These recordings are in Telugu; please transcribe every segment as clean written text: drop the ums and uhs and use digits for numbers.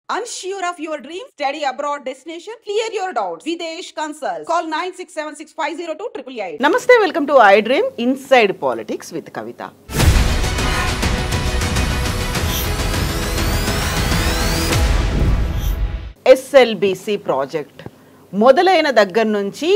Unsure of your dream? Study abroad destination? Clear your doubts. Videsh Consult. Call 9676502888. Namaste, welcome to iDream Inside Politics with Kavita. SLBC project మొదలైన దగ్గర నుంచి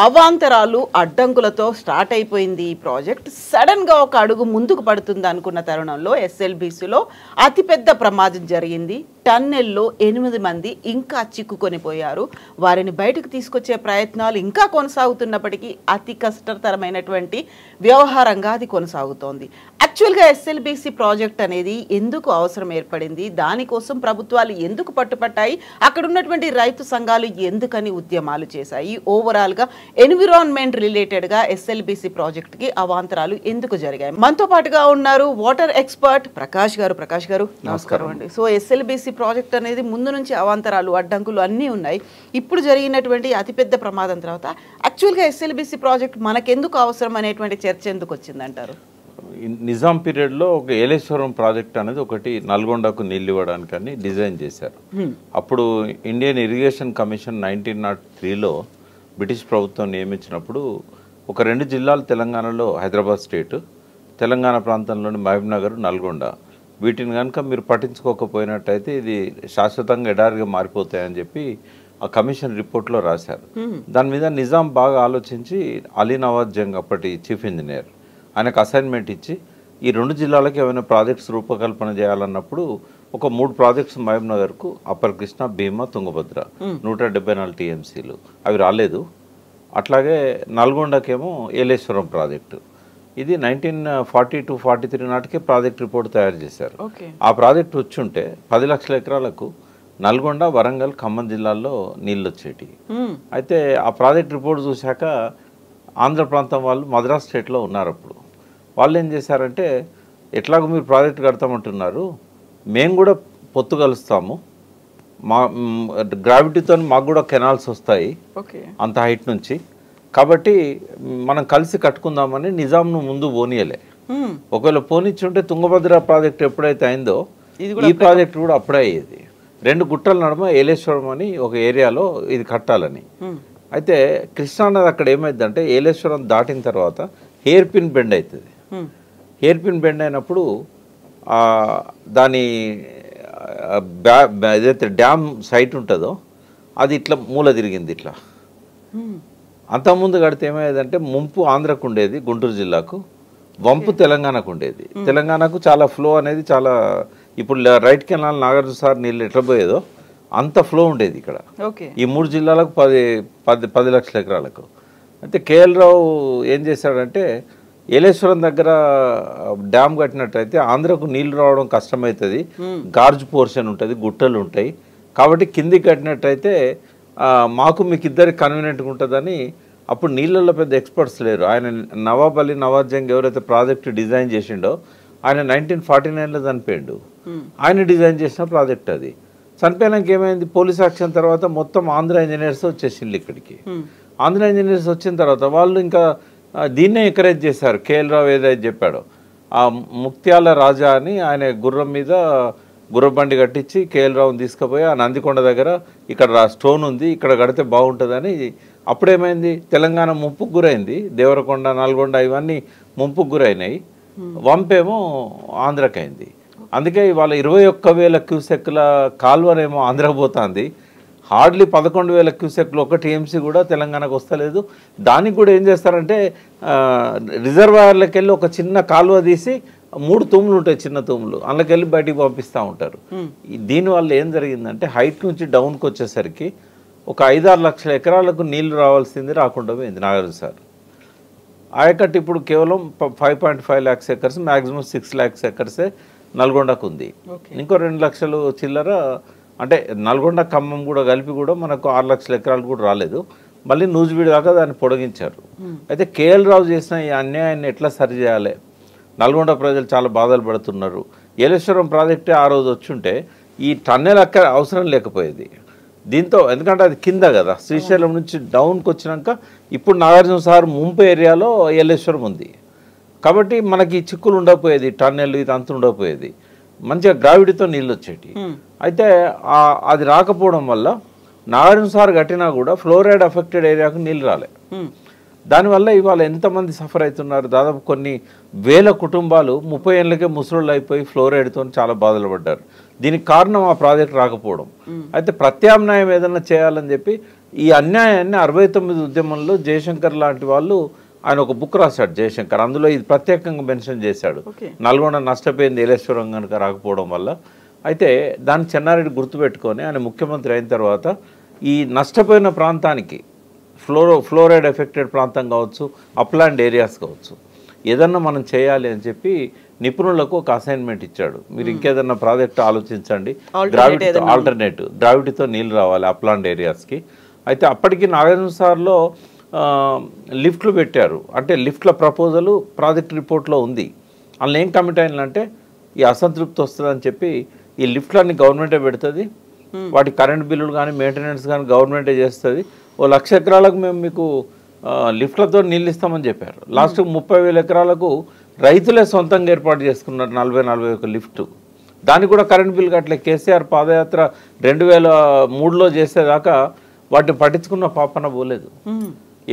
అవాంతరాలు అడ్డంకులతో స్టార్ట్ అయిపోయింది. ఈ ప్రాజెక్ట్ సడన్గా ఒక అడుగు ముందుకు పడుతుంది అనుకున్న తరుణంలో ఎస్ఎల్బీసీలో అతిపెద్ద ప్రమాదం జరిగింది. టన్నెల్లో 8 మంది ఇంకా చిక్కుకొని పోయారు. వారిని బయటకు తీసుకొచ్చే ప్రయత్నాలు ఇంకా కొనసాగుతున్నప్పటికీ అతి కష్టతరమైనటువంటి వ్యవహారంగా అది కొనసాగుతోంది. యాక్చువల్గా ఎస్ఎల్బీసీ ప్రాజెక్ట్ అనేది ఎందుకు అవసరం ఏర్పడింది, దానికోసం ప్రభుత్వాలు ఎందుకు పట్టుపట్టాయి, అక్కడ ఉన్నటువంటి రైతు సంఘాలు ఎందుకని ఉద్యమాలు చేశాయి, ఓవరాల్గా ఎన్విరాన్మెంట్ రిలేటెడ్గా ఎస్ఎల్బీసీ ప్రాజెక్ట్కి అవాంతరాలు ఎందుకు జరిగాయి. మనతో పాటుగా ఉన్నారు వాటర్ ఎక్స్పర్ట్ ప్రకాష్ గారు. ప్రకాష్ గారు నమస్కారం అండి. సో ఎస్ఎల్బీసీ ప్రాజెక్ట్ అనేది ముందు నుంచి అవాంతరాలు అడ్డంకులు అన్నీ ఉన్నాయి. ఇప్పుడు జరిగినటువంటి అతిపెద్ద ప్రమాదం తర్వాత యాక్చువల్గా ఎస్ఎల్బీసీ ప్రాజెక్ట్ మనకెందుకు అవసరం అనేటువంటి చర్చ ఎందుకు వచ్చిందంటారు? నిజాం పీరియడ్లో ఒక ఏలేశ్వరం ప్రాజెక్ట్ అనేది ఒకటి నల్గొండకు నీళ్ళు ఇవ్వడానికని డిజైన్ చేశారు. అప్పుడు ఇండియన్ ఇరిగేషన్ కమిషన్ 1903లో బ్రిటిష్ ప్రభుత్వం నియమించినప్పుడు ఒక 2 జిల్లాలు తెలంగాణలో హైదరాబాద్ స్టేట్, తెలంగాణ ప్రాంతంలోని మహబూబ్నగర్, నల్గొండ, వీటిని కనుక మీరు పట్టించుకోకపోయినట్టయితే ఇది శాశ్వతంగా ఎడారిగా మారిపోతాయని చెప్పి ఆ కమిషన్ రిపోర్ట్లో రాశారు. దాని మీద నిజాం బాగా ఆలోచించి అలీ నవాజ్ జంగ్ అప్పటి చీఫ్ ఇంజనీర్ ఆయనకు అసైన్మెంట్ ఇచ్చి ఈ 2 జిల్లాలకు ఏమైనా ప్రాజెక్ట్స్ రూపకల్పన చేయాలన్నప్పుడు ఒక 3 ప్రాజెక్ట్స్ మహబూబ్నగర్కు అప్పర్ కృష్ణ, భీమా, తుంగభద్ర 174 టీఎంసీలు అవి రాలేదు. అట్లాగే నల్గొండకేమో ఏలేశ్వరం ప్రాజెక్టు, ఇది 1942-43 నాటికే ప్రాజెక్ట్ రిపోర్ట్ తయారు చేశారు. ఆ ప్రాజెక్ట్ వచ్చుంటే 10 లక్షల ఎకరాలకు నల్గొండ, వరంగల్, ఖమ్మం జిల్లాల్లో నీళ్ళు వచ్చేటి. అయితే ఆ ప్రాజెక్ట్ రిపోర్ట్ చూశాక ఆంధ్ర ప్రాంతం వాళ్ళు మద్రాస్ స్టేట్లో ఉన్నారు. అప్పుడు వాళ్ళు ఏం చేశారంటే, ఎట్లాగో మీరు ప్రాజెక్ట్ కడతామంటున్నారు, మేము కూడా పొత్తు కలుస్తాము, మా గ్రావిటీతో మాకు కూడా కెనాల్స్ వస్తాయి అంత హైట్ నుంచి, కాబట్టి మనం కలిసి కట్టుకుందామని నిజాంను ముందు పోనీయలే. ఒకవేళ పోనిచ్చుంటే తుంగభద్ర ప్రాజెక్ట్ ఎప్పుడైతే అయిందో ఈ ప్రాజెక్ట్ కూడా అప్పుడే అయ్యేది. 2 గుట్టల నడుమ ఏలేశ్వరం అని ఒక ఏరియాలో ఇది కట్టాలని. అయితే కృష్ణానది అక్కడ ఏమైందంటే ఏలేశ్వరం దాటిన తర్వాత హెయిర్ పిన్ బెండ్ అవుతుంది. హెయిర్ పిన్ బెండ్ అయినప్పుడు దాని ఏదైతే డ్యామ్ సైట్ ఉంటుందో అది ఇట్లా మూల తిరిగింది. ఇట్లా అంతకుముందు కడితే ఏమయ్యేదంటే ముంపు ఆంధ్రకు ఉండేది, గుంటూరు జిల్లాకు, వంపు తెలంగాణకు ఉండేది. తెలంగాణకు చాలా ఫ్లో అనేది చాలా, ఇప్పుడు రైట్ కెనాల్ నాగార్జున సార్ నీళ్ళు ఎట్లా పోయేదో అంత ఫ్లో ఉండేది ఇక్కడ ఈ 3 జిల్లాలకు 10 లక్షల ఎకరాలకు. అయితే కేఎల్ రావు ఏం చేశాడంటే, ఏలేశ్వరం దగ్గర డ్యామ్ కట్టినట్టయితే ఆంధ్రకు నీళ్లు రావడం కష్టమవుతుంది, గార్జ్ పోర్షన్ ఉంటుంది, గుట్టలు ఉంటాయి, కాబట్టి కిందికి కట్టినట్టయితే మాకు మీకు ఇద్దరికి కన్వీనియంట్గా ఉంటుందని. అప్పుడు నీళ్ళల్లో పెద్ద ఎక్స్పర్ట్స్ లేరు. ఆయన నవాబ్ అలీ నవాజ్ జంగ్ ఎవరైతే ప్రాజెక్ట్ డిజైన్ చేసిండో ఆయన 1949లో చనిపోయిండు. ఆయన డిజైన్ చేసిన ప్రాజెక్ట్ అది. చనిపోయినాక ఏమైంది, పోలీస్ యాక్షన్ తర్వాత మొత్తం ఆంధ్ర ఇంజనీర్స్ వచ్చేసిండ్రు ఇక్కడికి. ఆంధ్ర ఇంజనీర్స్ వచ్చిన తర్వాత వాళ్ళు ఇంకా దీన్నే ఎంకరేజ్ చేశారు. కేఎల్ రావు ఏదైతే చెప్పాడో, ఆ ముక్త్యాల రాజా అని ఆయన గుర్రం మీద గుర్రబండి కట్టించి కేఎల్ రావుని తీసుకుపోయి ఆ నందికొండ దగ్గర ఇక్కడ స్టోన్ ఉంది, ఇక్కడ కడితే బాగుంటుందని. అప్పుడేమైంది, తెలంగాణ ముంపుకు గురైంది, దేవరకొండ, నల్గొండ ఇవన్నీ ముంపుకు గురైనాయి, వంపేమో ఆంధ్రకైంది. అందుకే ఇవాళ 21,000 క్యూసెక్ల కాల్వనేమో ఆంధ్రకు పోతుంది, హార్డ్లీ 11,000 క్యూసెక్లు ఒక టీఎంసీ కూడా తెలంగాణకు వస్తలేదు. దానికి కూడా ఏం చేస్తారంటే రిజర్వాయర్లకు వెళ్ళి ఒక చిన్న కాలువ తీసి 3 తూములు ఉంటాయి, చిన్న తూములు, అందులోకి వెళ్ళి బయటికి పంపిస్తూ ఉంటారు. దీనివల్ల ఏం జరిగిందంటే హైట్ నుంచి డౌన్కి వచ్చేసరికి ఒక 5-6 లక్షల ఎకరాలకు నీళ్లు రావాల్సింది రాకుండా పోయింది. నాగార్జున సార్ ఆయకట్టు ఇప్పుడు కేవలం 5.5 lakhs ఎకర్స్, మ్యాక్సిమం 6 lakhs ఎకర్సే నల్గొండకు ఉంది. ఇంకో 2 లక్షలు చిల్లర, అంటే నల్గొండ, ఖమ్మం కూడా కలిపి కూడా మనకు 6 లక్షల ఎకరాలు కూడా రాలేదు. మళ్ళీ నూజివీడు దాకా దాన్ని పొడిగించారు. అయితే కేఎల్ రావు చేసిన ఈ అన్యాయాన్ని ఎట్లా సరిచేయాలి, నల్గొండ ప్రజలు చాలా బాధలు పడుతున్నారు. ఏలేశ్వరం ప్రాజెక్టే ఆ రోజు వచ్చుంటే ఈ టన్నెల్ అక్కడ అవసరం లేకపోయేది. దీంతో ఎందుకంటే అది కింద కదా, శ్రీశైలం నుంచి డౌన్కి వచ్చినాక ఇప్పుడు నాగార్జున సార్ ముంపు ఏరియాలో ఏలేశ్వరం ఉంది, కాబట్టి మనకి చిక్కులు ఉండకపోయేది, టన్నెల్ ఇది అంత ఉండకపోయేది, మంచిగా గ్రావిటీతో నీళ్ళు వచ్చేటి. అయితే అది రాకపోవడం వల్ల నాగార్జున సార్ కట్టినా కూడా ఫ్లోరైడ్ అఫెక్టెడ్ ఏరియాకు నీళ్ళు రాలే. దానివల్ల ఇవాళ ఎంతమంది సఫర్ అవుతున్నారు, దాదాపు కొన్ని వేల కుటుంబాలు 30 ఏళ్ళకే ముసలోళ్ళు అయిపోయి ఫ్లోరైడ్తో చాలా బాధలు పడ్డారు. దీనికి కారణం ఆ ప్రాజెక్ట్ రాకపోవడం. అయితే ప్రత్యామ్నాయం ఏదైనా చేయాలని చెప్పి ఈ అన్యాయాన్ని 69 ఉద్యమంలో జయశంకర్ లాంటి వాళ్ళు ఆయన ఒక బుక్ రాశాడు జయశంకర్. అందులో ఇది ప్రత్యేకంగా మెన్షన్ చేశాడు. నల్గొండ నష్టపోయింది ఏలేశ్వరం కనుక రాకపోవడం వల్ల. అయితే దాన్ని చెన్నారెడ్డి గుర్తుపెట్టుకొని ఆయన ముఖ్యమంత్రి అయిన తర్వాత ఈ నష్టపోయిన ప్రాంతానికి ఫ్లోరైడ్ ఎఫెక్టెడ్ ప్రాంతం కావచ్చు, అప్లాండ్ ఏరియాస్ కావచ్చు, ఏదన్నా మనం చేయాలి అని చెప్పి నిపుణులకు ఒక అసైన్మెంట్ ఇచ్చాడు. మీరు ఇంకేదన్నా ప్రాజెక్ట్ ఆలోచించండి, గ్రావిటీతో నీళ్ళు రావాలి అప్లాండ్ ఏరియాస్కి. అయితే అప్పటికి నాగార్జున సార్లో లిఫ్ట్లు పెట్టారు. అంటే లిఫ్ట్ల ప్రపోజలు ప్రాజెక్ట్ రిపోర్ట్లో ఉంది. అందులో ఏం కమిట్ అయినంటే ఈ అసంతృప్తి వస్తుందని చెప్పి ఈ లిఫ్ట్లన్నీ గవర్నమెంటే పెడుతుంది, వాటి కరెంట్ బిల్లులు కానీ మెయింటెనెన్స్ కానీ గవర్నమెంటే చేస్తుంది. 1,00,000 ఎకరాలకు మేము మీకు లిఫ్ట్లతో నీళ్ళు ఇస్తామని చెప్పారు. లాస్ట్ 30,000 ఎకరాలకు రైతులే సొంతంగా ఏర్పాటు చేసుకున్నారు 40-41 లిఫ్ట్. దానికి కూడా కరెంట్ బిల్ కట్టలే. కేసీఆర్ పాదయాత్ర 2003లో చేసేదాకా వాటిని పట్టించుకున్న పాపన పోలేదు.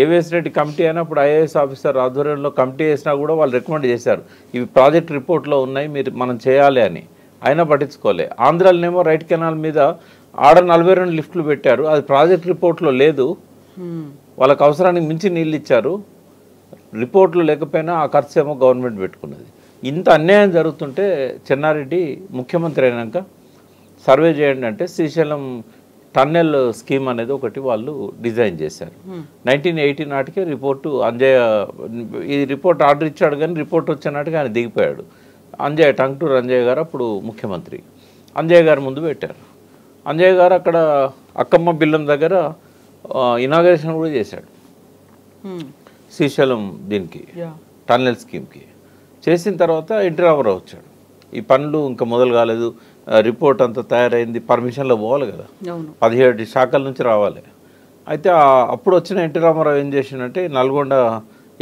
ఏవిఎస్ రెడ్డి కమిటీ అయినప్పుడు ఐఏఎస్ ఆఫీసర్ ఆధ్వర్యంలో కమిటీ వేసినా కూడా వాళ్ళు రికమెండ్ చేశారు, ఇవి ప్రాజెక్ట్ రిపోర్ట్లో ఉన్నాయి, మనం చేయాలి అని. అయినా పట్టించుకోలే. ఆంధ్రాలోనేమో రైట్ కెనాల్ మీద ఆడ 42 లిఫ్ట్లు పెట్టారు, అది ప్రాజెక్ట్ రిపోర్ట్లో లేదు. వాళ్ళకి అవసరానికి మించి నీళ్ళు ఇచ్చారు, రిపోర్ట్లు లేకపోయినా ఆ ఖర్చు ఏమో గవర్నమెంట్ పెట్టుకున్నది. ఇంత అన్యాయం జరుగుతుంటే చెన్నారెడ్డి ముఖ్యమంత్రి అయినాక సర్వే చేయండి అంటే శ్రీశైలం టన్నెల్ స్కీమ్ అనేది ఒకటి వాళ్ళు డిజైన్ చేశారు. 1980 నాటికే రిపోర్టు అంజయ్య ఈ రిపోర్ట్ ఆర్డర్ ఇచ్చాడు, కానీ రిపోర్ట్ వచ్చే నాటికి ఆయన దిగిపోయాడు. టంగుటూరు అంజయ్య గారు అప్పుడు ముఖ్యమంత్రి. అంజయ్య గారు ముందు పెట్టారు. అంజయ్య గారు అక్కడ అక్కమ్మ బిల్లం దగ్గర ఇనాగరేషన్ కూడా చేశాడు శ్రీశైలం దీనికి టన్నెల్ స్కీమ్కి. చేసిన తర్వాత ఎన్టీ రామారావు వచ్చాడు. ఈ పనులు ఇంకా మొదలు కాలేదు, రిపోర్ట్ అంతా తయారైంది, పర్మిషన్లో పోవాలి కదా, 17 శాఖల నుంచి రావాలి. అయితే అప్పుడు వచ్చిన ఎన్టీ రామారావు ఏం చేసిందంటే నల్గొండ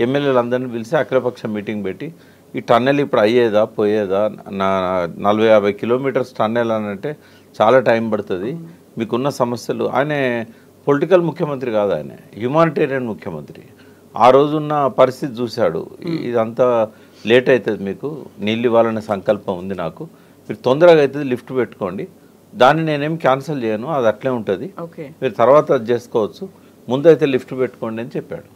ఎమ్మెల్యేలందరినీ పిలిచి అఖిలపక్ష మీటింగ్ పెట్టి ఈ టన్నెల్ ఇప్పుడు అయ్యేదా పోయేదా, 40-50 కిలోమీటర్స్ టన్నెల్ అని అంటే చాలా టైం పడుతుంది, మీకున్న సమస్యలు. ఆయన పొలిటికల్ ముఖ్యమంత్రి కాదు, ఆయన హ్యుమానిటేరియన్ ముఖ్యమంత్రి. ఆ రోజున్న పరిస్థితి చూశాడు, ఇదంతా లేట్ అవుతుంది, మీకు నీళ్ళు ఇవ్వాలనే సంకల్పం ఉంది నాకు, మీరు తొందరగా అవుతుంది లిఫ్ట్ పెట్టుకోండి, దాన్ని నేనేం క్యాన్సిల్ చేయను, అది అట్లే ఉంటుంది, మీరు తర్వాత అది చేసుకోవచ్చు, ముందైతే లిఫ్ట్ పెట్టుకోండి అని చెప్పాడు.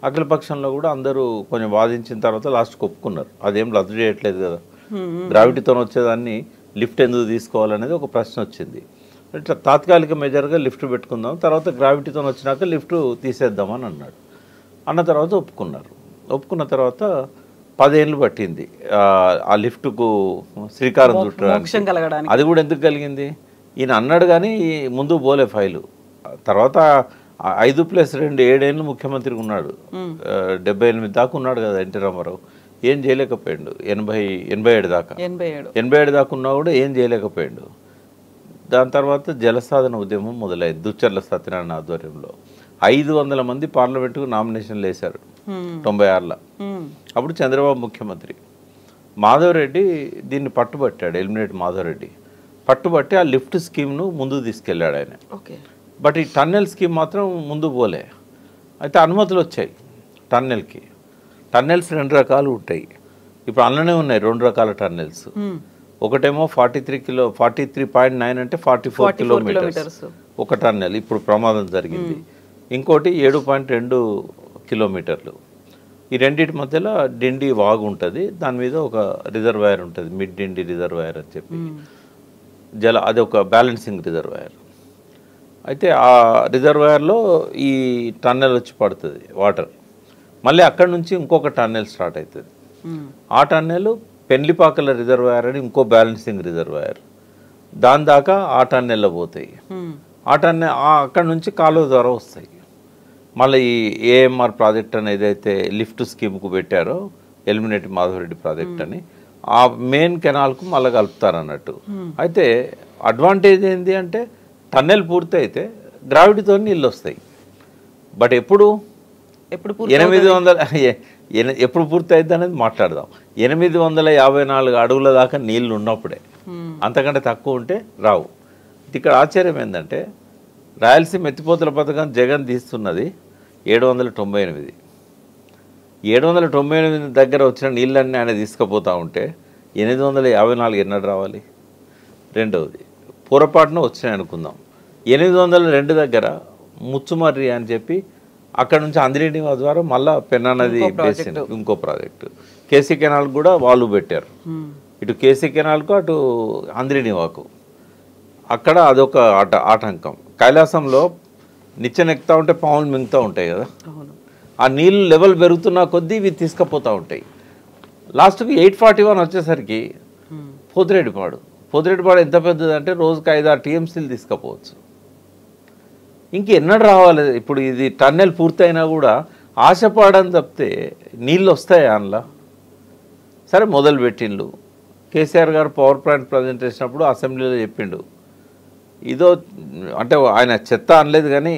అఖిలపక్షంలో కూడా అందరూ కొంచెం వాదించిన తర్వాత లాస్ట్కి ఒప్పుకున్నారు, అదేం రద్దు చేయట్లేదు కదా, గ్రావిటీతో వచ్చేదాన్ని లిఫ్ట్ ఎందుకు తీసుకోవాలనేది ఒక ప్రశ్న వచ్చింది. ఇట్లా తాత్కాలిక మెజర్గా లిఫ్ట్ పెట్టుకుందాం, తర్వాత గ్రావిటీతో వచ్చినాక లిఫ్ట్ తీసేద్దామని అన్నాడు. అన్న తర్వాత ఒప్పుకున్నారు. ఒప్పుకున్న తర్వాత 10 ఏళ్ళు పట్టింది ఆ లిఫ్ట్కు శ్రీకారం చుట్టడానికి. అది కూడా ఎందుకు కలిగింది, ఈయన అన్నాడు కానీ ముందు పోలే ఫైలు. తర్వాత 5+2 7 ఏళ్ళు ముఖ్యమంత్రిగా ఉన్నాడు, 78 దాకా ఉన్నాడు కదా ఎన్టీ రామారావు. ఏం చేయలేకపోయాడు. 87 దాకా 87 దాకా ఉన్నా కూడా ఏం చేయలేకపోయాడు. దాని తర్వాత జలసాధన ఉద్యమం మొదలైంది దుచ్చర్ల సత్యనారాయణ ఆధ్వర్యంలో. 500 మంది పార్లమెంటుకు నామినేషన్లు వేశారు 96లో. అప్పుడు చంద్రబాబు ముఖ్యమంత్రి. మాధవరెడ్డి దీన్ని పట్టుబట్టాడు, ఎలిమినేట్ మాధవరెడ్డి పట్టుబట్టి ఆ లిఫ్ట్ స్కీమ్ను ముందుకు తీసుకెళ్ళాడు ఆయన. బట్ ఈ టన్నెల్ స్కీమ్ మాత్రం ముందు పోలే. అయితే అనుమతులు వచ్చాయి టన్నెల్కి. టన్నెల్స్ 2 రకాలు ఉంటాయి, ఇప్పుడు అందులోనే ఉన్నాయి 2 రకాల టన్నెల్స్. ఒకటేమో 43.9 అంటే 44 కిలోమీటర్స్ ఒక టన్నెల్, ఇప్పుడు ప్రమాదం జరిగింది. ఇంకోటి 7.2 కిలోమీటర్లు. ఈ రెండింటి మధ్యలో డిండి వాగు ఉంటుంది, దాని మీద ఒక రిజర్వాయర్ ఉంటుంది, మిడ్ డిండి రిజర్వాయర్ అని చెప్పి అది ఒక బ్యాలెన్సింగ్ రిజర్వాయర్. అయితే ఆ రిజర్వాయర్లో ఈ టన్నెల్ వచ్చి పడుతుంది వాటర్. మళ్ళీ అక్కడ నుంచి ఇంకొక టన్నెల్ స్టార్ట్ అవుతుంది. ఆ టన్నెల్ పెండ్లిపాకల రిజర్వాయర్ అని ఇంకో బ్యాలెన్సింగ్ రిజర్వాయర్, దాని దాకా ఆ టన్నెల్లో పోతాయి. ఆ టన్నెల్ అక్కడ నుంచి కాలువ ద్వారా వస్తాయి. మళ్ళీ ఈ ఏఎంఆర్ ప్రాజెక్ట్ అని ఏదైతే లిఫ్ట్ స్కీమ్కు పెట్టారో ఎలిమినేట్ మాధవరెడ్డి ప్రాజెక్ట్ అని, ఆ మెయిన్ కెనాల్కు మళ్ళీ కలుపుతారు అన్నట్టు. అయితే అడ్వాంటేజ్ ఏంటి అంటే టన్నెల్ పూర్తి అయితే గ్రావిటీతో నీళ్ళు వస్తాయి. బట్ ఎప్పుడు 800 ఎప్పుడు పూర్తి అవుతుంది అనేది మాట్లాడదాం. 854 అడుగుల దాకా నీళ్ళు ఉన్నప్పుడే, అంతకంటే తక్కువ ఉంటే రావు. ఇక్కడ ఆశ్చర్యం ఏంటంటే రాయలసీమ ఎత్తిపోతల పథకం జగన్ తీస్తున్నది 798. 798 దగ్గర వచ్చిన నీళ్ళన్నీ ఆయన తీసుకుపోతూ ఉంటే 854 ఎన్నడు రావాలి? రెండవది పొరపాటున వచ్చినాయి అనుకుందాం. 802 దగ్గర ముచ్చుమర్రి అని చెప్పి అక్కడ నుంచి అందిరెడ్డి ద్వారా మళ్ళీ పెన్నా నది బేసిన్ ఇంకో ప్రాజెక్టు. కేసీ కెనాల్ కూడా వాళ్ళు పెట్టారు. ఇటు కేసీ కెనాల్కు అటు అందిరెడ్డి వాకు. అక్కడ అదొక ఆటంకం. కైలాసంలో నిచ్చెనెక్కుతూ ఉంటే పాములు మింగుతూ ఉంటాయి కదా, ఆ నీళ్ళు లెవెల్ పెరుగుతున్న కొద్దీ ఇవి తీసుకుపోతూ ఉంటాయి. లాస్ట్కి 841 వచ్చేసరికి పోతిరెడ్డిపాడు ఎంత పెద్దదంటే రోజుకి 5-6 టీఎంసీలు తీసుకుపోవచ్చు. ఇంకెన్నడు రావాలి? ఇప్పుడు ఇది టన్నెల్ పూర్తయినా కూడా ఆశపడని తప్పితే నీళ్ళు వస్తాయి అందులో. సరే మొదలు పెట్టిండు. కేసీఆర్ గారు పవర్ ప్లాంట్ ప్రజెంట్ చేసినప్పుడు అసెంబ్లీలో చెప్పిండు, ఇదో అంటే ఆయన చెత్త అనలేదు కానీ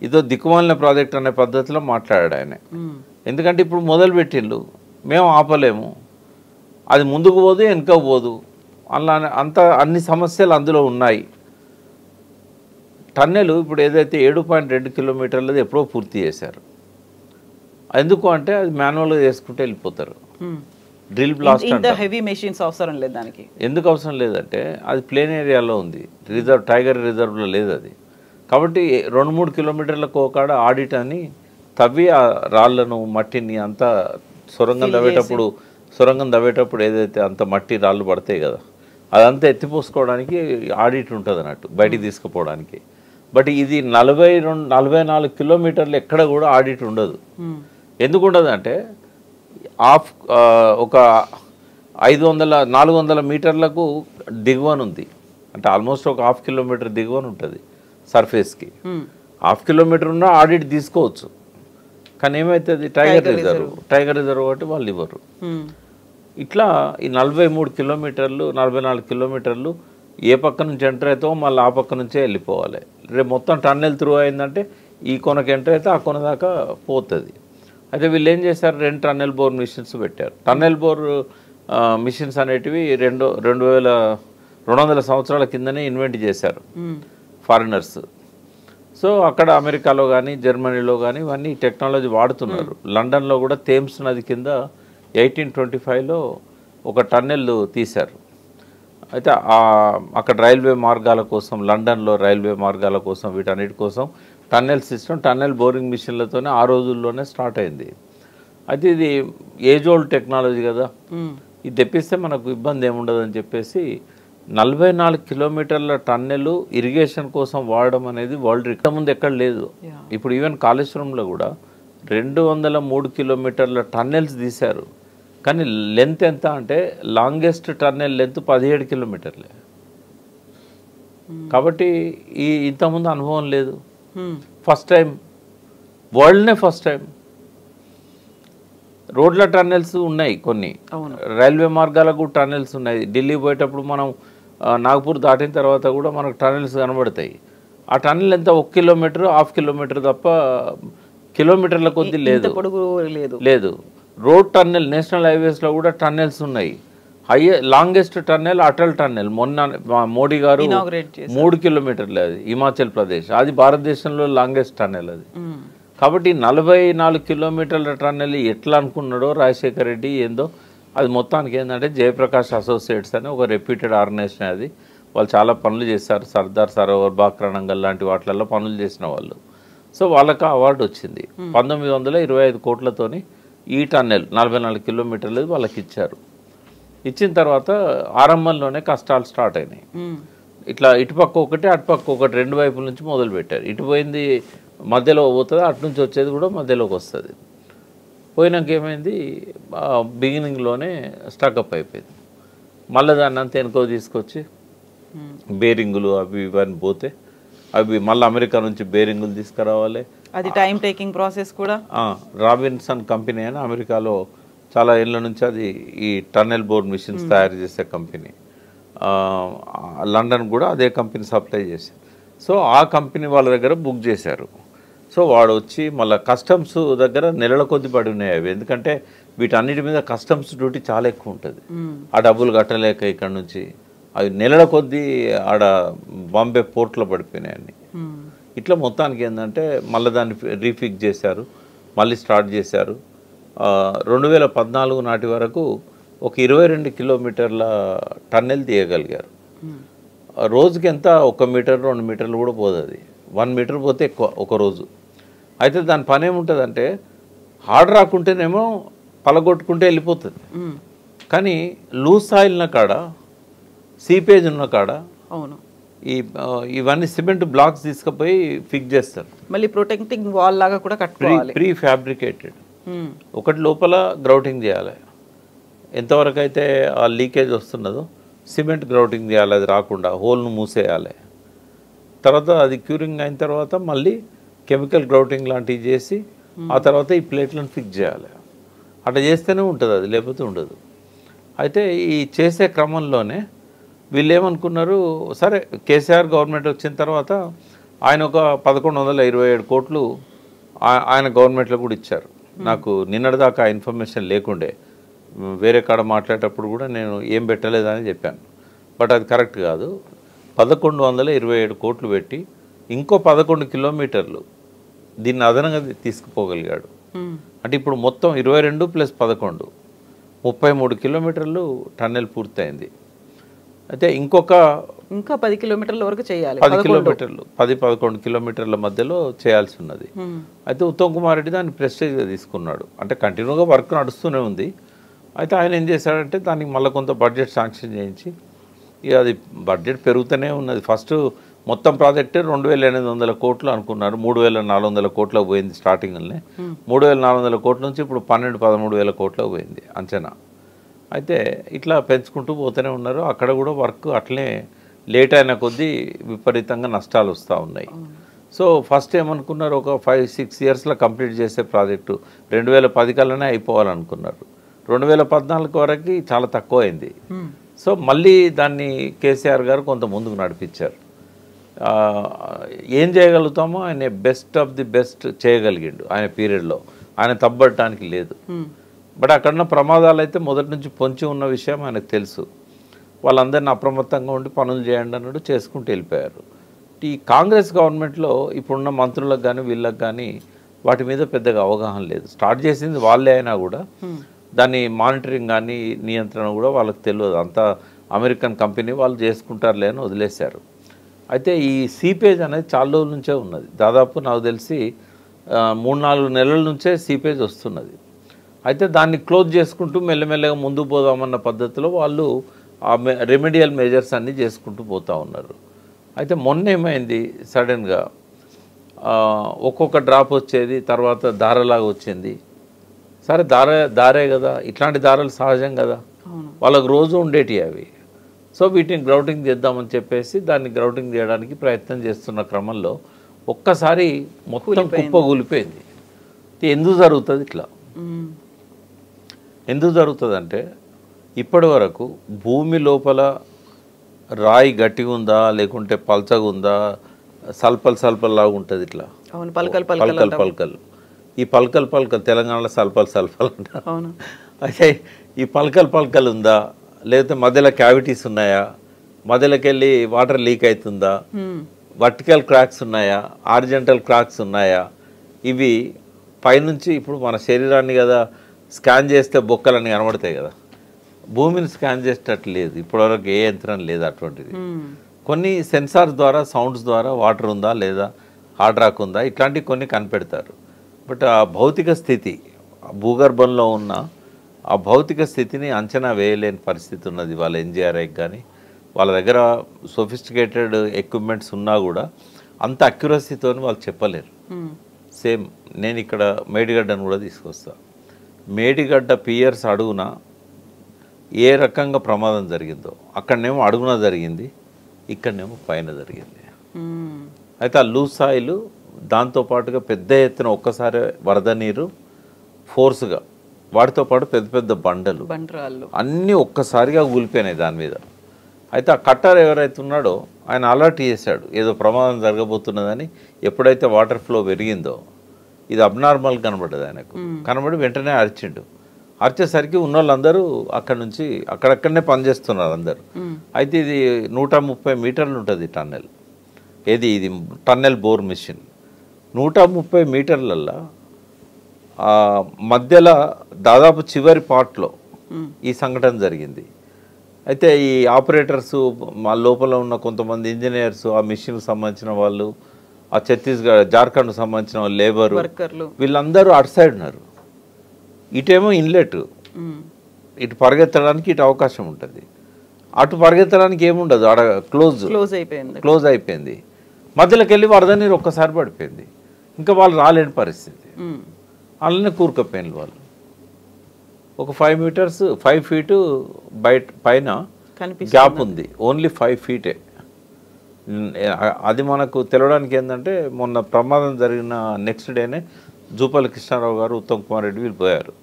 ఇదో దిక్కుమాలిన ప్రాజెక్ట్ అనే పద్ధతిలో మాట్లాడాడు ఆయన. ఎందుకంటే ఇప్పుడు మొదలు పెట్టిండు, మేము ఆపలేము, అది ముందుకు పోదు వెనుక పోదు, అలా అన్ని సమస్యలు అందులో ఉన్నాయి. టన్నెలు ఇప్పుడు ఏదైతే 7.2 కిలోమీటర్లది ఎప్పుడో పూర్తి చేశారు. ఎందుకు అంటే అది మాన్యువల్గా చేసుకుంటే వెళ్ళిపోతారు. డ్రిల్ బ్లాస్ట్ అంటే హెవీ మెషిన్స్ అవసరం లేదు దానికి. ఎందుకు అవసరం లేదంటే అది ప్లేన్ ఏరియాలో ఉంది, టైగర్ రిజర్వ్లో లేదు అది. కాబట్టి 2-3 కిలోమీటర్లకు ఒకడ ఆడిట్ అని తవ్వి ఆ రాళ్లను మట్టిని అంతా సొరంగం తవ్వేటప్పుడు ఏదైతే అంత మట్టి రాళ్ళు పడతాయి కదా, అదంతా ఎత్తిపోసుకోవడానికి ఆడిట్ ఉంటుంది అన్నట్టు, బయటికి తీసుకుపోవడానికి. బట్ ఇది 44 కిలోమీటర్లు ఎక్కడ కూడా ఆడిట్ ఉండదు. ఎందుకు ఉండదు అంటే ఒక 400 మీటర్లకు దిగువన ఉంది, అంటే ఆల్మోస్ట్ ఒక 1/2 కిలోమీటర్ దిగువన ఉంటుంది సర్ఫేస్కి. 1/2 కిలోమీటర్ ఉన్నా ఆడిట్ తీసుకోవచ్చు. కానీ ఏమవుతుంది, టైగర్ రిజర్వ్ కాబట్టి వాళ్ళు ఇవ్వరు. ఇట్లా ఈ 43 కిలోమీటర్లు 44 కిలోమీటర్లు ఏ పక్క నుంచి ఎంటర్ అవుతామో మళ్ళీ ఆ పక్క నుంచే వెళ్ళిపోవాలి. రేపు మొత్తం టన్నెల్ త్రూ అయిందంటే ఈ కొనకు ఎంటర్ అయితే ఆ కొన దాకా పోతుంది. అయితే వీళ్ళు ఏం చేశారు, 2 టన్నెల్ బోర్ మిషన్స్ పెట్టారు. టన్నెల్ బోర్ మిషన్స్ అనేటివి 200 సంవత్సరాల కిందనే ఇన్వెంట్ చేశారు ఫారినర్స్. సో అక్కడ అమెరికాలో కానీ జర్మనీలో కానీ ఇవన్నీ టెక్నాలజీ వాడుతున్నారు. లండన్లో కూడా థేమ్స్ నది కింద 1825లో ఒక టన్నెల్ తీశారు. అయితే అక్కడ రైల్వే మార్గాల కోసం, లండన్లో రైల్వే మార్గాల కోసం, వీటన్నిటి కోసం టన్నెల్ సిస్టమ్, టన్నెల్ బోరింగ్ మిషన్లతోనే ఆ రోజుల్లోనే స్టార్ట్ అయింది. అయితే ఇది ఏజ్ ఓల్డ్ టెక్నాలజీ కదా, ఇది తెప్పిస్తే మనకు ఇబ్బంది ఏముండదు అని చెప్పేసి 44 కిలోమీటర్ల టన్నెల్ ఇరిగేషన్ కోసం వాడడం అనేది వరల్డ్ రికార్డ్. ముందు ఎక్కడ లేదు. ఇప్పుడు ఈవెన్ కాళేశ్వరంలో కూడా 203 కిలోమీటర్ల టన్నెల్స్ తీశారు. కానీ లెంత్ ఎంత అంటే లాంగెస్ట్ టన్నెల్ లెంత్ 17 కిలోమీటర్లే. కాబట్టి ఇంతకుముందు అనుభవం లేదు, ఫస్ట్ టైం, వరల్డ్నే ఫస్ట్ టైం. రోడ్ల టన్నెల్స్ ఉన్నాయి కొన్ని, రైల్వే మార్గాలకు టన్నెల్స్ ఉన్నాయి. ఢిల్లీ పోయేటప్పుడు మనం నాగపూర్ దాటిన తర్వాత కూడా మనకు టన్నెల్స్ కనబడతాయి. ఆ టన్నెల్ ఎంత 1 కిలోమీటర్ 1/2 కిలోమీటర్ తప్ప కిలోమీటర్ల కొద్ది లేదు. రోడ్ టన్నెల్ నేషనల్ హైవేస్లో కూడా టన్నెల్స్ ఉన్నాయి. లాంగెస్ట్ టన్నెల్ అటల్ టన్నెల్ మొన్న మోడీ గారు 3 కిలోమీటర్లు, అది హిమాచల్ ప్రదేశ్, అది భారతదేశంలో లాంగెస్ట్ టన్నెల్ అది. కాబట్టి 44 కిలోమీటర్ల టన్నెల్ ఎట్లా అనుకున్నాడో రాజశేఖర్ రెడ్డి ఏందో, అది మొత్తానికి ఏంటంటే జయప్రకాష్ అసోసియేట్స్ అని ఒక రెప్యూటెడ్ ఆర్గనైజేషన్, అది వాళ్ళు చాలా పనులు చేశారు. సర్దార్ సరోవర్, బాక్రా నంగల్ లాంటి వాటిలలో పనులు చేసిన వాళ్ళు. సో వాళ్ళకి అవార్డు వచ్చింది. 1925 కోట్లతోని ఈ టన్నెల్ 44 కిలోమీటర్లు వాళ్ళకి ఇచ్చారు. ఇచ్చిన తర్వాత ఆరంభంలోనే కష్టాలు స్టార్ట్ అయినాయి. ఇట్లా ఇటుపక్క ఒకటి అటుపక్క ఒకటి 2 వైపుల నుంచి మొదలు పెట్టారు. ఇటు పోయింది మధ్యలో పోతుంది, అటు నుంచి వచ్చేది కూడా మధ్యలోకి వస్తుంది. పోయినాక ఏమైంది, బిగినింగ్లోనే స్టక్అప్ అయిపోయింది. మళ్ళీ దాన్ని అంతా వెనుకో తీసుకొచ్చి బేరింగులు అవి ఇవన్నీ పోతే అవి మళ్ళీ అమెరికా నుంచి బేరింగులు తీసుకురావాలి. అది టైం టేకింగ్ ప్రాసెస్ కూడా. రాబిన్సన్ కంపెనీ అని అమెరికాలో చాలా ఏళ్ళ నుంచి అది ఈ టన్నెల్ బోర్ మిషన్స్ తయారు చేసే కంపెనీ. లండన్ కూడా అదే కంపెనీ సప్లై చేసింది. సో ఆ కంపెనీ వాళ్ళ దగ్గర బుక్ చేశారు. సో వాడు వచ్చి మళ్ళీ కస్టమ్స్ దగ్గర నెలల కొద్ది పడి ఉన్నాయి అవి. ఎందుకంటే వీటన్నిటి మీద కస్టమ్స్ డ్యూటీ చాలా ఎక్కువ ఉంటుంది. ఆ డబ్బులు కట్టలేక ఇక్కడ నుంచి అవి నెలల కొద్దీ ఆడ బాంబే పోర్ట్లో పడిపోయినాయన్ని. ఇట్లా మొత్తానికి ఏంటంటే మళ్ళీ దాన్ని రీఫిక్స్ చేశారు, మళ్ళీ స్టార్ట్ చేశారు. 2014 నాటి వరకు ఒక 22 కిలోమీటర్ల టన్నెల్ తీయగలిగారు. రోజుకి ఎంత 1 మీటర్ 2 మీటర్లు కూడా పోదు, అది 1 మీటర్ పోతే ఎక్కువ ఒక రోజు. అయితే దాని పని ఏముంటుందంటే హార్డ్ రాకుంటేనేమో పలగొట్టుకుంటే వెళ్ళిపోతుంది, కానీ లూజ్ సాయిల్ ఉన్న కాడ, సీపేజ్ ఉన్న కాడ అవును ఇవన్నీ సిమెంట్ బ్లాక్స్ తీసుకుపోయి ఫిక్స్ చేస్తారు. మళ్ళీ ప్రొటెక్టింగ్ వాల్ లాగా కూడా కట్టుకోవాలి. Pre fabricated. ఒకటి లోపల గ్రౌటింగ్ చేయాలి, ఎంతవరకు అయితే ఆ లీకేజ్ వస్తున్నదో సిమెంట్ గ్రౌటింగ్ చేయాలి, అది రాకుండా హోల్ను మూసేయాలి. తర్వాత అది క్యూరింగ్ అయిన తర్వాత మళ్ళీ కెమికల్ గ్రౌటింగ్ లాంటివి చేసి ఆ తర్వాత ఈ ప్లేట్లను ఫిక్స్ చేయాలి. అట్లా చేస్తేనే ఉంటుంది అది, లేకపోతే ఉండదు. అయితే ఈ చేసే క్రమంలోనే వీళ్ళు ఏమనుకున్నారు, సరే కేసీఆర్ గవర్నమెంట్ వచ్చిన తర్వాత ఆయన ఒక 1127 కోట్లు ఆయన గవర్నమెంట్లో కూడా ఇచ్చారు. నాకు నిన్నటిదాకా ఇన్ఫర్మేషన్ లేకుండే, వేరే కాడ మాట్లాడేటప్పుడు కూడా నేను ఏం పెట్టలేదని చెప్పాను. బట్ అది కరెక్ట్ కాదు. 1127 కోట్లు పెట్టి ఇంకో 11 కిలోమీటర్లు దీన్ని అదనంగా తీసుకుపోగలిగాడు. అంటే ఇప్పుడు మొత్తం 22 + 11 33 కిలోమీటర్లు టన్నెల్ పూర్తయింది. అయితే ఇంకా 10 కిలోమీటర్ల వరకు చేయాలి. 10 కిలోమీటర్లు 10-11 కిలోమీటర్ల మధ్యలో చేయాల్సి ఉన్నది. అయితే ఉత్తమ్ కుమార్ రెడ్డి దాన్ని ప్రెస్టేజ్గా తీసుకున్నాడు. అంటే కంటిన్యూగా వర్క్ నడుస్తూనే ఉంది. అయితే ఆయన ఏం చేశాడంటే దానికి మళ్ళీ కొంత బడ్జెట్ శాంక్షన్ చేయించి, ఇక అది బడ్జెట్ పెరుగుతూనే ఉన్నది. ఫస్ట్ మొత్తం ప్రాజెక్టే 2800 కోట్లు అనుకున్నారు, 3400 కోట్లకు పోయింది స్టార్టింగ్లోనే. 3400 కోట్ల నుంచి ఇప్పుడు 12-13 కోట్లకు పోయింది అంచనా. అయితే ఇట్లా పెంచుకుంటూ పోతూనే ఉన్నారు. అక్కడ కూడా వర్క్ అట్లే లేట్ అయిన కొద్దీ విపరీతంగా నష్టాలు వస్తూ ఉన్నాయి. సో ఫస్ట్ ఏమనుకున్నారు, ఒక 5-6 ఇయర్స్లో కంప్లీట్ చేసే ప్రాజెక్టు 2010 కల్లానే అయిపోవాలనుకున్నారు. 2014 వరకు చాలా తక్కువ అయింది. సో మళ్ళీ దాన్ని కేసీఆర్ గారు కొంత ముందుకు నడిపించారు. ఏం చేయగలుగుతామో ఆయన బెస్ట్ ఆఫ్ ది బెస్ట్ చేయగలిగిండు ఆయన పీరియడ్లో, ఆయన తప్పబడటానికి లేదు. బట్ అక్కడున్న ప్రమాదాలు అయితే మొదటి నుంచి పొంచి ఉన్న విషయం ఆయనకు తెలుసు. వాళ్ళందరినీ అప్రమత్తంగా ఉండి పనులు చేయండి అన్నట్టు చేసుకుంటూ వెళ్ళిపోయారు. ఈ కాంగ్రెస్ గవర్నమెంట్లో ఇప్పుడున్న మంత్రులకు కానీ వీళ్ళకి కానీ వాటి మీద పెద్దగా అవగాహన లేదు. స్టార్ట్ చేసింది వాళ్ళే అయినా కూడా దాన్ని మానిటరింగ్ కానీ నియంత్రణ కూడా వాళ్ళకి తెలియదు. అంతా అమెరికన్ కంపెనీ వాళ్ళు చేసుకుంటారులే అని వదిలేశారు. అయితే ఈ సీపేజ్ అనేది చాలా రోజుల నుంచే ఉన్నది. దాదాపు నాకు తెలిసి 3-4 నెలల నుంచే సీపేజ్ వస్తున్నది. అయితే దాన్ని క్లోజ్ చేసుకుంటూ మెల్లమెల్లగా ముందుకు పోదామన్న పద్ధతిలో వాళ్ళు ఆ రెమెడియల్ మెజర్స్ అన్నీ చేసుకుంటూ పోతూ ఉన్నారు. అయితే మొన్న ఏమైంది, సడన్గా ఒక్కొక్క డ్రాప్ వచ్చేది, తర్వాత దారలాగా వచ్చింది. సరే దారే కదా, ఇట్లాంటి దారాలు సహజం కదా, వాళ్ళకు రోజు ఉండేటి అవి. సో వీటిని గ్రౌటింగ్ చేద్దామని చెప్పేసి దాన్ని గ్రౌటింగ్ చేయడానికి ప్రయత్నం చేస్తున్న క్రమంలో ఒక్కసారి మొత్తం కుప్ప కూలిపోయింది. ఎందుకు జరుగుతుంది ఇట్లా? ఎందుకు జరుగుతుంది అంటే ఇప్పటి వరకు భూమి లోపల రాయి గట్టిగా ఉందా లేకుంటే పల్చగా ఉందా, సల్పల్ లాగా ఉంటుంది ఇట్లా పల్కల్. ఈ పల్కల్ తెలంగాణలో సల్పల్ అంటారు. అయితే ఈ పల్కల్ ఉందా, లేకపోతే మధ్యలో క్యావిటీస్ ఉన్నాయా, మధ్యలోకి వెళ్ళి వాటర్ లీక్ అవుతుందా, వర్టికల్ క్రాక్స్ ఉన్నాయా, హారిజంటల్ క్రాక్స్ ఉన్నాయా, ఇవి పైనుంచి ఇప్పుడు మన శరీరాన్ని కదా స్కాన్ చేస్తే బొక్కలన్నీ కనబడతాయి కదా, భూమిని స్కాన్ చేసేటట్టు లేదు ఇప్పటివరకు, ఏ యంత్రం లేదు అటువంటిది. కొన్ని సెన్సార్స్ ద్వారా సౌండ్స్ ద్వారా వాటర్ ఉందా లేదా, హార్డ్ రాక్ ఉందా, ఇట్లాంటివి కొన్ని కనిపెడతారు. బట్ ఆ భౌతిక స్థితి, భూగర్భంలో ఉన్న ఆ భౌతిక స్థితిని అంచనా వేయలేని పరిస్థితి ఉన్నది వాళ్ళ ఎన్జిఆర్ఐకి. కానీ వాళ్ళ దగ్గర సోఫిస్టికేటెడ్ ఎక్విప్మెంట్స్ ఉన్నా కూడా అంత అక్యురసీతో వాళ్ళు చెప్పలేరు. సేమ్ నేను ఇక్కడ మేడిగడ్డను కూడా తీసుకొస్తాను. మేడిగడ్డ పియర్స్ అడుగున ఏ రకంగా ప్రమాదం జరిగిందో అక్కడనేమో అడుగున జరిగింది, ఇక్కడనేమో పైన జరిగింది. అయితే ఆ లూజ్ సాయిల్ దాంతోపాటుగా పెద్ద ఎత్తున ఒక్కసారి వరద నీరు ఫోర్స్గా, వాటితో పాటు పెద్ద పెద్ద బండలు అన్నీ ఒక్కసారిగా కూలిపోయినాయి దాని మీద. అయితే ఆ కట్టర్ ఎవరైతే ఉన్నాడో ఆయన అలర్ట్ చేశాడు ఏదో ప్రమాదం జరగబోతున్నదని. ఎప్పుడైతే వాటర్ ఫ్లో పెరిగిందో ఇది అబ్నార్మల్ కనబడ్డది ఆయనకు, కనబడి వెంటనే అరిచిండు. అర్చేసరికి ఉన్న వాళ్ళందరూ అక్కడ నుంచి అక్కడక్కడనే పనిచేస్తున్నారు అందరు. అయితే ఇది 130 మీటర్లు ఉంటుంది టన్నెల్. ఇది టన్నెల్ బోర్ మిషన్ 130 మీటర్లల్లో మధ్యలో దాదాపు చివరి పార్ట్లో ఈ సంఘటన జరిగింది. అయితే ఈ ఆపరేటర్సు, మా లోపల ఉన్న కొంతమంది ఇంజనీర్స్, ఆ మిషన్కి సంబంధించిన వాళ్ళు, ఆ జార్ఖండ్కి సంబంధించిన లేబరు, వీళ్ళందరూ అటు సైడ్ ఉన్నారు. ఇటేమో ఇన్లెట్, ఇటు పరిగెత్తడానికి ఇటు అవకాశం ఉంటుంది. అటు పరిగెత్తడానికి ఏముండదు, ఆడ క్లోజ్ అయిపోయింది. మధ్యలోకి వెళ్ళి వరద నీరు ఒక్కసారి పడిపోయింది. ఇంకా వాళ్ళు రాలేని పరిస్థితి. అలానే కూరుకుపోయింది వాళ్ళు. ఒక 5 ఫీటు పైన గ్యాప్ ఉంది, ఓన్లీ 5 ఫీటే. అది మనకు తెలవడానికి ఏంటంటే మొన్న ప్రమాదం జరిగిన నెక్స్ట్ డేనే జూపల్లి కృష్ణారావు గారు, ఉత్తమ్ కుమార్ రెడ్డి వీళ్ళు పోయారు.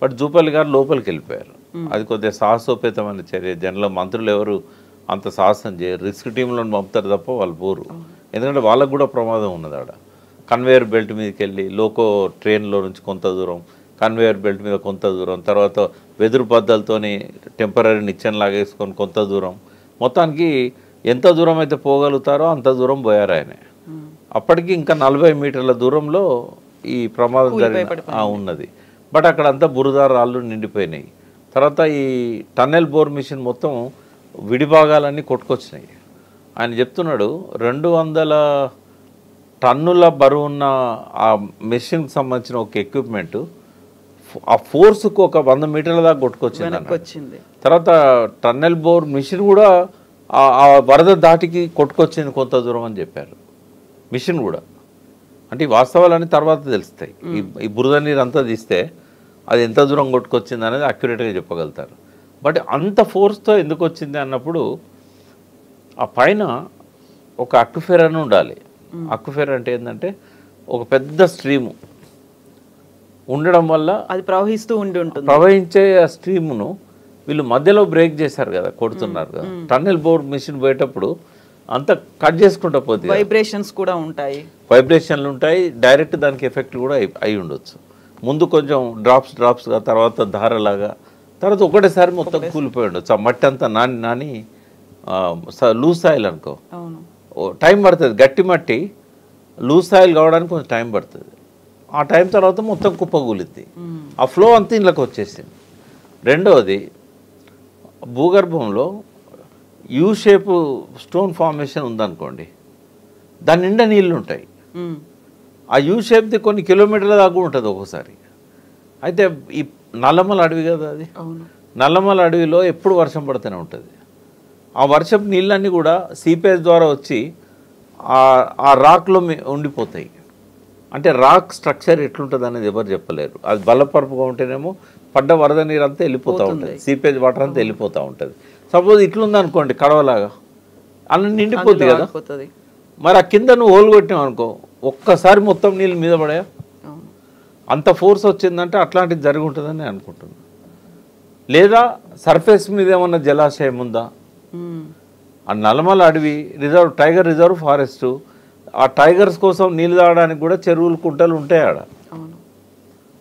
బట్ జూపల్లి గారు లోపలికి వెళ్ళిపోయారు. అది కొద్దిగా సాహసోపేతమైన చర్య. జనరల్ మంత్రులు ఎవరు అంత సాహసం చేయరు, రిస్క్ టీంలో పంపుతారు తప్ప వాళ్ళు పోరు. ఎందుకంటే వాళ్ళకు కూడా ప్రమాదం ఉన్నది. ఆడ కన్వేయర్ బెల్ట్ మీదకి వెళ్ళి లోకో ట్రైన్లో నుంచి కొంత దూరం, కన్వేయర్ బెల్ట్ మీద కొంత దూరం, తర్వాత వెదురు బద్దలతోని టెంపరీ నిచ్చెన లాగేసుకొని కొంత దూరం, మొత్తానికి ఎంత దూరం అయితే పోగలుగుతారో అంత దూరం పోయారు ఆయన. అప్పటికి ఇంకా 40 మీటర్ల దూరంలో ఈ ప్రమాదం ఉన్నది. బట్ అక్కడ అంతా బురద రాళ్ళు నిండిపోయినాయి. తర్వాత ఈ టన్నెల్ బోర్ మిషన్ మొత్తం విడిభాగాలన్నీ కొట్టుకొచ్చినాయి. ఆయన చెప్తున్నాడు 200 టన్నుల బరువు ఉన్న ఆ మెషిన్కి సంబంధించిన ఒక ఎక్విప్మెంట్ ఆ ఫోర్స్కు ఒక 100 మీటర్ల దాకా కొట్టుకొచ్చింది. తర్వాత టన్నెల్ బోర్ మిషన్ కూడా ఆ వరద దాటికి కొట్టుకొచ్చింది కొంత దూరం అని చెప్పారు. మిషన్ కూడా అంటే ఈ వాస్తవాలన్నీ తర్వాత తెలుస్తాయి. ఈ బురద నీరు అంతా తీస్తే అది ఎంత దూరం కొట్టుకొచ్చింది అనేది అక్యురేట్గా చెప్పగలుగుతారు. బట్ అంత ఫోర్స్తో ఎందుకు వచ్చింది అన్నప్పుడు ఆ పైన ఒక అక్విఫెర్ అని ఉండాలి. అక్విఫెర్ అంటే ఏంటంటే ఒక పెద్ద స్ట్రీము ఉండడం వల్ల అది ప్రవహించే ఆ స్ట్రీమును వీళ్ళు మధ్యలో బ్రేక్ చేశారు కదా, కొడుతున్నారు కదా. టన్నెల్ బోర్ మిషన్ పోయేటప్పుడు అంతా కట్ చేసుకుంటూ పోతుంది. వైబ్రేషన్లు ఉంటాయి, డైరెక్ట్ దానికి ఎఫెక్ట్ కూడా అయి ఉండొచ్చు. ముందు కొంచెం డ్రాప్స్గా, తర్వాత ధారలాగా, తర్వాత ఒకటేసారి మొత్తం కూలిపోయి ఉండొచ్చు. ఆ మట్టి అంతా నాని లూజ్ సాయిల్ అనుకో, టైం పడుతుంది. గట్టి మట్టి లూజ్ సాయిల్ కావడానికి కొంచెం టైం పడుతుంది. ఆ టైం తర్వాత మొత్తం కుప్పగూలిద్ది. ఆ ఫ్లో అంతా ఇళ్ళకి వచ్చేసింది. రెండవది, భూగర్భంలో యూ షేప్ స్టోన్ ఫార్మేషన్ ఉందనుకోండి, దాని నిండా నీళ్ళు ఉంటాయి. ఆ యూ షేప్ది కొన్ని కిలోమీటర్ల దాకా ఉంటుంది ఒక్కోసారి. అయితే ఈ నల్లమల అడవి కదా అది, నల్లమల అడవిలో ఎప్పుడు వర్షం పడుతూనే ఉంటుంది. ఆ వర్షపు నీళ్ళన్నీ కూడా సీపేజ్ ద్వారా వచ్చి ఆ రాక్లో ఉండిపోతాయి. అంటే రాక్ స్ట్రక్చర్ ఎట్లుంటుంది అనేది ఎవరు చెప్పలేరు. అది బలపరుపుగా ఉంటేనేమో పడ్డ వరద నీరు అంతా వెళ్ళిపోతూ ఉంటుంది, సీపేజ్ వాటర్ అంతా వెళ్ళిపోతూ ఉంటుంది. సపోజ్ ఇట్లుంది అనుకోండి కడవలాగా, అలా నిండిపోతుంది కదా. మరి ఆ కింద నువ్వు హోల్ కొట్టినావు అనుకో, ఒక్కసారి మొత్తం నీళ్ళు మీద పడాయా? అంత ఫోర్స్ వచ్చిందంటే అట్లాంటిది జరిగి ఉంటుందని అనుకుంటున్నాను. లేదా సర్ఫేస్ మీద ఏమన్నా జలాశయం ఉందా? ఆ నల్లమల అడవి రిజర్వ్, టైగర్ రిజర్వ్ ఫారెస్ట్, ఆ టైగర్స్ కోసం నీళ్ళు తాగడానికి కూడా చెరువులు, కుంటలు ఉంటాయి ఆడ.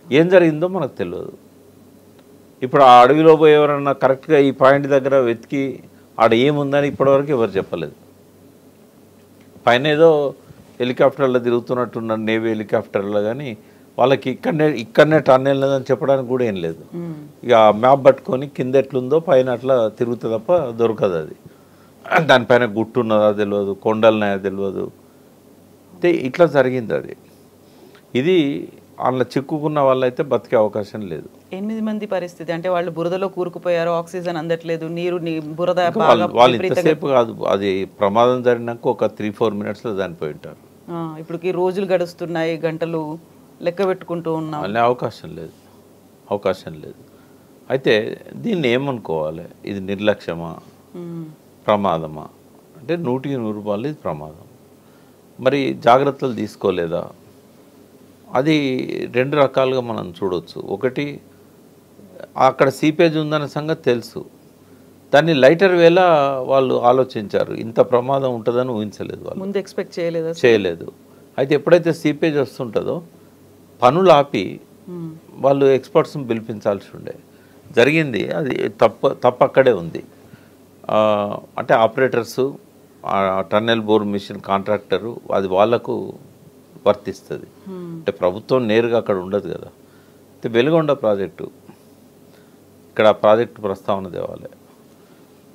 ఏం జరిగిందో మనకు తెలియదు. ఇప్పుడు ఆ అడవిలో పోయి ఎవరన్నా కరెక్ట్గా ఈ పాయింట్ దగ్గర వెతికి ఆడ ఏముందని ఇప్పటివరకు ఎవరు చెప్పలేదు. పైన ఏదో హెలికాప్టర్లో తిరుగుతున్నట్టున్నారు, నేవీ హెలికాప్టర్లో, కానీ వాళ్ళకి ఇక్కడనే టన్నెల్ లేదని చెప్పడానికి కూడా ఏం లేదు. ఇక మ్యాప్ పట్టుకొని కింద ఎట్లుందో పైన అట్లా తిరుగుతుంది తప్ప దొరకదు. అది దానిపైన గుట్టు ఉన్నదా తెలియదు, కొండలున్నాయా తెలియదు. అంటే ఇట్లా జరిగింది అది. ఇది అందులో చిక్కుకున్న వాళ్ళైతే బతికే అవకాశం లేదు. 8 మంది పరిస్థితి అంటే వాళ్ళు బురదలో కూరుకుపోయారు, ఆక్సిజన్ అందట్లేదు, నీరు బురద. వాళ్ళు ఇంతసేపు కాదు, అది ప్రమాదం జరిగినాక ఒక 3-4 మినిట్స్లో చనిపోయి ఉంటారు. ఇప్పటికి రోజులు గడుస్తున్నాయి, గంటలు లెక్క పెట్టుకుంటూ ఉన్నాం. అవకాశం లేదు. అయితే దీన్ని ఏమనుకోవాలి? ఇది నిర్లక్ష్యమా, ప్రమాదమా అంటే 100% ఇది ప్రమాదం. మరి జాగ్రత్తలు తీసుకోలేదా? అది 2 రకాలుగా మనం చూడవచ్చు. ఒకటి, అక్కడ సీపేజ్ ఉందన్న సంగతి తెలుసు, దాన్ని లైటర్ వేళ వాళ్ళు ఆలోచించారు. ఇంత ప్రమాదం ఉంటుందని ఊహించలేదు, వాళ్ళు ముందు ఎక్స్పెక్ట్ చేయలేదు. అయితే ఎప్పుడైతే సీపేజ్ వస్తుంటుందో పనులు ఆపి వాళ్ళు ఎక్స్పర్ట్స్ని పిలిపించాల్సి ఉండే. జరిగింది అది తప్పు అక్కడే ఉంది. అంటే operators, tunnel bore machine contractor అది వాళ్లకు వర్తిస్తుంది. అంటే ప్రభుత్వం నేరుగా అక్కడ ఉండదు కదా. అయితే వెలుగొండ ప్రాజెక్టు, ఇక్కడ ప్రాజెక్టు ప్రస్తావన తేవాలి.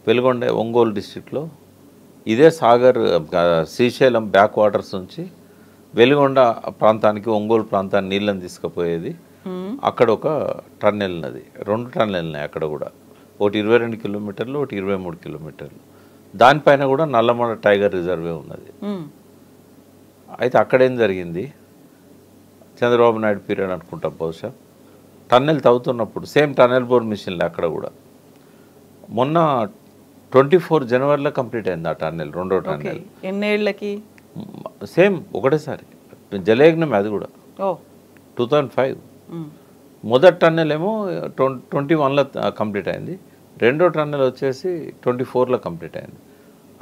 వెలుగొండ ఒంగోలు డిస్టిక్లో ఇదే సాగర్ శ్రీశైలం బ్యాక్ వాటర్స్ నుంచి వెలుగొండ ప్రాంతానికి, ఒంగోలు ప్రాంతానికి నీళ్ళని తీసుకుపోయేది. అక్కడ ఒక టన్నెల్ నది, 2 టన్నెల్నాయి అక్కడ కూడా. ఒకటి 22 కిలోమీటర్లు, ఒకటి 23 కిలోమీటర్లు. దానిపైన కూడా నల్లమల టైగర్ రిజర్వే ఉన్నది. అయితే అక్కడేం జరిగింది, చంద్రబాబు నాయుడు పీరియడ్ అనుకుంటా బహుశా, టన్నెల్ తవ్వుతున్నప్పుడు సేమ్ టన్నెల్ బోర్ మిషన్లే అక్కడ కూడా. మొన్న 24 జనవరిలో కంప్లీట్ అయింది ఆ టన్నెల్, 2వ టన్నెల్. ఎన్నేళ్లకి? సేమ్ ఒకటేసారి జలయజ్ఞం అది కూడా 2005. మొదటి టన్నెల్ ఏమో 21లో కంప్లీట్ అయింది. 2వ టన్నెల్ వచ్చేసి 24లో కంప్లీట్ అయింది.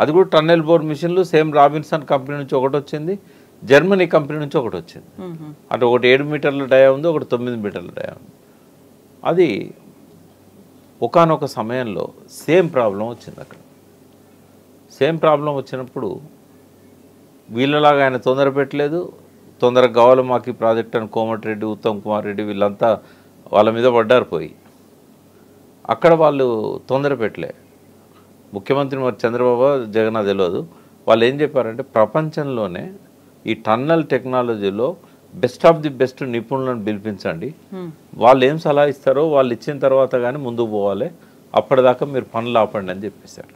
అది కూడా టన్నెల్ బోర్ మిషన్లు సేమ్ రాబిన్సన్ కంపెనీ నుంచి ఒకటి వచ్చింది, జర్మనీ కంపెనీ నుంచి ఒకటి వచ్చింది. అంటే ఒకటి 7 మీటర్ల డయా ఉంది, ఒకటి 9 మీటర్ల డయా ఉంది. అది ఒకానొక సమయంలో సేమ్ ప్రాబ్లం వచ్చింది అక్కడ. సేమ్ ప్రాబ్లం వచ్చినప్పుడు వీళ్ళలాగా ఆయన తొందర పెట్టలేదు, తొందరగా కావాలి మాకు ఈ ప్రాజెక్ట్ అని కోమటిరెడ్డి, ఉత్తమ్ కుమార్ రెడ్డి వీళ్ళంతా వాళ్ళ మీద పడ్డారు పోయి. అక్కడ వాళ్ళు తొందర పెట్టలే. ముఖ్యమంత్రి మరి చంద్రబాబు జగన్ తెలియదు. వాళ్ళు ఏం చెప్పారంటే ప్రపంచంలోనే ఈ టన్నల్ టెక్నాలజీలో బెస్ట్ ఆఫ్ ది బెస్ట్ నిపుణులను పిలిపించండి, వాళ్ళు ఏం సలహా ఇస్తారో వాళ్ళు ఇచ్చిన తర్వాత కానీ ముందుకు పోవాలి, అప్పటిదాకా మీరు పనులు ఆపండి అని చెప్పేశారు.